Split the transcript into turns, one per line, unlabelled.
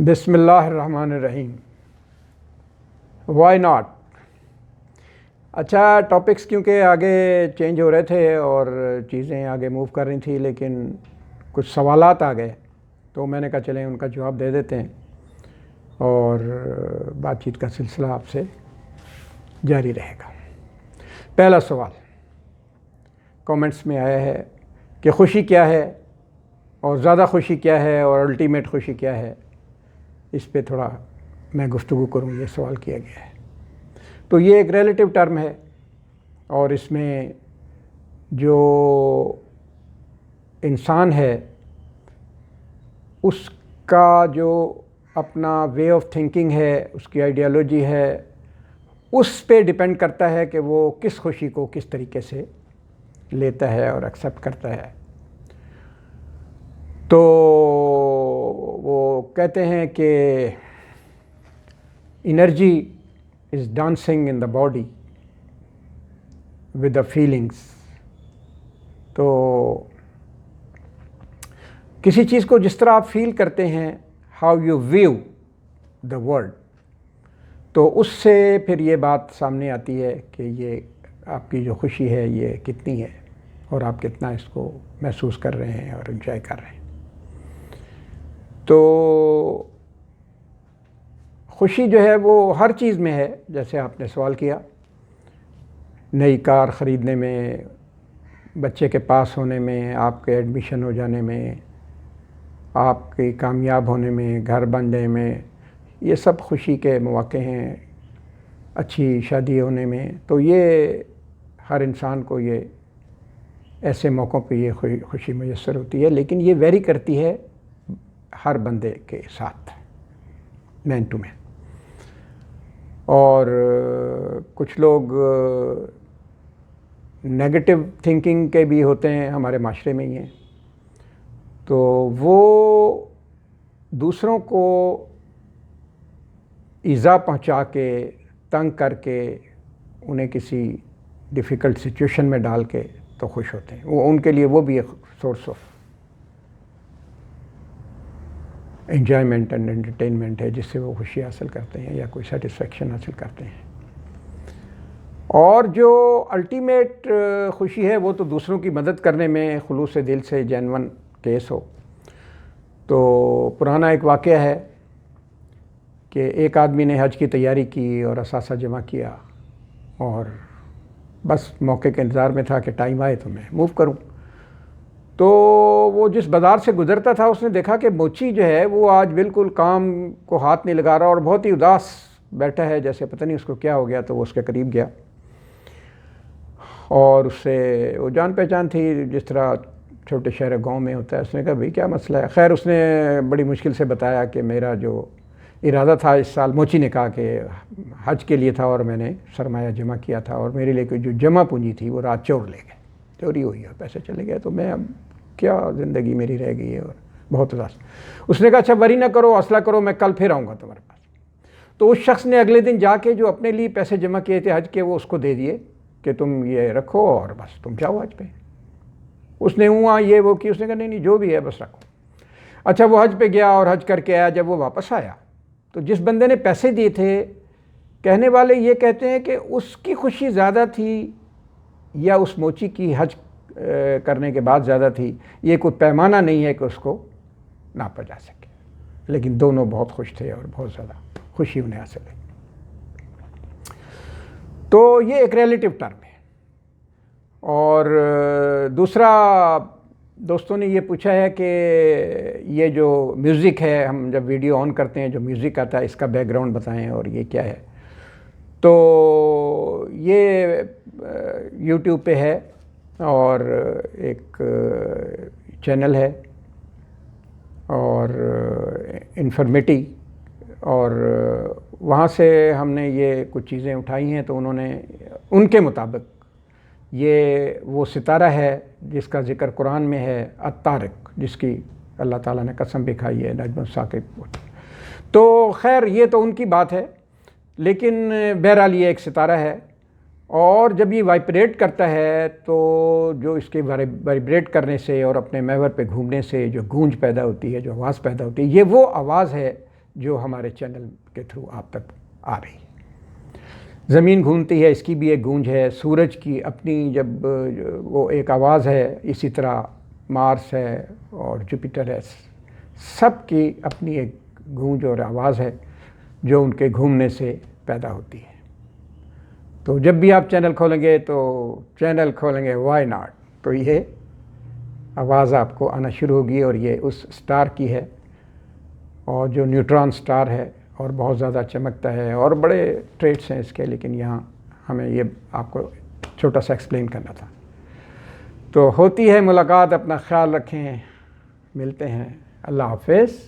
بسم اللہ الرحمن الرحیم. Y not. اچھا، ٹاپکس کیونکہ آگے چینج ہو رہے تھے اور چیزیں آگے موو کر رہی تھیں، لیکن کچھ سوالات آ گئے تو میں نے کہا چلیں ان کا جواب دے دیتے ہیں اور بات چیت کا سلسلہ آپ سے جاری رہے گا. پہلا سوال کامنٹس میں آیا ہے کہ خوشی کیا ہے اور زیادہ خوشی کیا ہے اور الٹیمیٹ خوشی کیا ہے. اس پہ تھوڑا میں گفتگو کروں، یہ سوال کیا گیا ہے. تو یہ ایک ریلیٹیو ٹرم ہے اور اس میں جو انسان ہے اس کا جو اپنا وے آف تھنکنگ ہے، اس کی آئیڈیالوجی ہے، اس پہ ڈیپینڈ کرتا ہے کہ وہ کس خوشی کو کس طریقے سے لیتا ہے اور ایکسیپٹ کرتا ہے. تو وہ کہتے ہیں کہ energy is dancing in the body with the feelings. تو کسی چیز کو جس طرح آپ فیل کرتے ہیں، how you view the world, تو اس سے پھر یہ بات سامنے آتی ہے کہ یہ آپ کی جو خوشی ہے یہ کتنی ہے اور آپ کتنا اس کو محسوس کر رہے ہیں اور انجوائے کر رہے ہیں. تو خوشی جو ہے وہ ہر چیز میں ہے. جیسے آپ نے سوال کیا، نئی کار خریدنے میں، بچے کے پاس ہونے میں، آپ کے ایڈمیشن ہو جانے میں، آپ کے کامیاب ہونے میں، گھر بننے میں، یہ سب خوشی کے مواقع ہیں. اچھی شادی ہونے میں، تو یہ ہر انسان کو یہ ایسے موقعوں پہ یہ خوشی میسر ہوتی ہے، لیکن یہ ویری کرتی ہے ہر بندے کے ساتھ، مین ٹو مین. اور کچھ لوگ نیگیٹو تھنکنگ کے بھی ہوتے ہیں، ہمارے معاشرے میں ہی ہیں. تو وہ دوسروں کو ایذا پہنچا کے، تنگ کر کے، انہیں کسی ڈیفیکلٹ سچویشن میں ڈال کے تو خوش ہوتے ہیں. وہ ان کے لیے وہ بھی ایک source of enjoyment and entertainment ہے جس سے وہ خوشی حاصل کرتے ہیں یا کوئی سیٹسفیکشن حاصل کرتے ہیں. اور جو الٹیمیٹ خوشی ہے وہ تو دوسروں کی مدد کرنے میں، خلوص دل سے جینون کیس ہو. تو پرانا ایک واقعہ ہے کہ ایک آدمی نے حج کی تیاری کی اور اثاثہ جمع کیا اور بس موقع کے انتظار میں تھا کہ ٹائم آئے تو میں موو کروں. تو وہ جس بازار سے گزرتا تھا اس نے دیکھا کہ موچی جو ہے وہ آج بالکل کام کو ہاتھ نہیں لگا رہا اور بہت ہی اداس بیٹھا ہے، جیسے پتہ نہیں اس کو کیا ہو گیا. تو وہ اس کے قریب گیا اور اس سے وہ جان پہچان تھی، جس طرح چھوٹے شہر گاؤں میں ہوتا ہے. اس نے کہا بھئی کیا مسئلہ ہے؟ خیر اس نے بڑی مشکل سے بتایا کہ میرا جو ارادہ تھا اس سال، موچی نے کہا کہ حج کے لیے تھا اور میں نے سرمایہ جمع کیا تھا اور میرے لیے کوئی جو جمع پونجی تھی وہ رات چور لے گئے، چوری ہوئی اور پیسے چلے گئے. تو میں اب کیا زندگی میری رہ گئی ہے اور بہت اداس. اس نے کہا اچھا وری نہ کرو، حوصلہ کرو، میں کل پھر آؤں گا تمہارے پاس. تو اس شخص نے اگلے دن جا کے جو اپنے لیے پیسے جمع کیے تھے حج کے، وہ اس کو دے دیے کہ تم یہ رکھو اور بس تم جاؤ حج پہ. اس نے یہ وہ کی، اس نے کہا نہیں جو بھی ہے بس رکھو. اچھا وہ حج پہ گیا اور حج کر کے آیا. جب وہ واپس آیا تو جس بندے نے پیسے دیے تھے، کہنے والے یہ کہتے ہیں کہ اس کی خوشی زیادہ تھی یا اس موچی کی حج کرنے کے بعد زیادہ تھی، یہ کوئی پیمانہ نہیں ہے کہ اس کو ناپا جا سکے، لیکن دونوں بہت خوش تھے اور بہت زیادہ خوشی انہیں حاصل ہے. تو یہ ایک ریلیٹیو ٹرم ہے. اور دوسرا دوستوں نے یہ پوچھا ہے کہ یہ جو میوزک ہے، ہم جب ویڈیو آن کرتے ہیں جو میوزک آتا ہے اس کا بیک گراؤنڈ بتائیں اور یہ کیا ہے. تو یہ یوٹیوب پہ ہے اور ایک چینل ہے اور انفارمیٹی، اور وہاں سے ہم نے یہ کچھ چیزیں اٹھائی ہیں. تو انہوں نے ان کے مطابق یہ وہ ستارہ ہے جس کا ذکر قرآن میں ہے، الطارق، جس کی اللہ تعالیٰ نے قسم بھی کھائی ہے، نجم الثاقب. تو خیر یہ تو ان کی بات ہے، لیکن بہرحال یہ ایک ستارہ ہے اور جب یہ وائبریٹ کرتا ہے تو جو اس کے وائبریٹ کرنے سے اور اپنے محور پہ گھومنے سے جو گونج پیدا ہوتی ہے، جو آواز پیدا ہوتی ہے، یہ وہ آواز ہے جو ہمارے چینل کے تھرو آپ تک آ رہی ہے۔ زمین گھومتی ہے، اس کی بھی ایک گونج ہے، سورج کی اپنی جب وہ ایک آواز ہے، اسی طرح مارس ہے اور جوپیٹر ہے، سب کی اپنی ایک گونج اور آواز ہے جو ان کے گھومنے سے پیدا ہوتی ہے۔ تو جب بھی آپ چینل کھولیں گے تو چینل کھولیں گے وائی ناٹ، تو یہ آواز آپ کو آنا شروع ہوگی، اور یہ اس سٹار کی ہے، اور جو نیوٹران سٹار ہے اور بہت زیادہ چمکتا ہے، اور بڑے ٹریٹس ہیں اس کے، لیکن یہاں ہمیں یہ آپ کو چھوٹا سا ایکسپلین کرنا تھا۔ تو ہوتی ہے ملاقات، اپنا خیال رکھیں، ملتے ہیں، اللہ حافظ۔